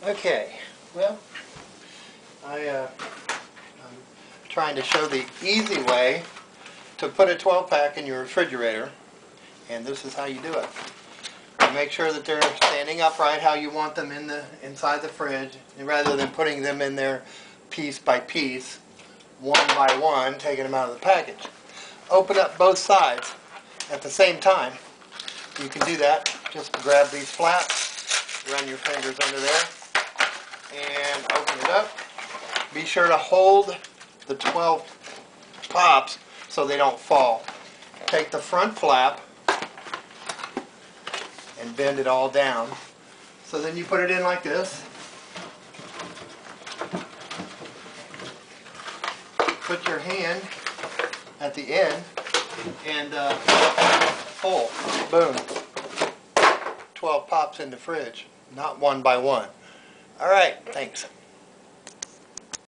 Okay, well, I'm trying to show the easy way to put a 12-pack in your refrigerator, and this is how you do it. You make sure that they're standing upright how you want them inside the fridge, and rather than putting them in there piece by piece, one by one, taking them out of the package. Open up both sides at the same time. You can do that. Just grab these flaps, run your fingers under there, and open it up. Be sure to hold the 12 pops so they don't fall. Take the front flap and bend it all down. So then you put it in like this. Put your hand at the end and pull. Boom. 12 pops in the fridge, not one by one. All right, thanks.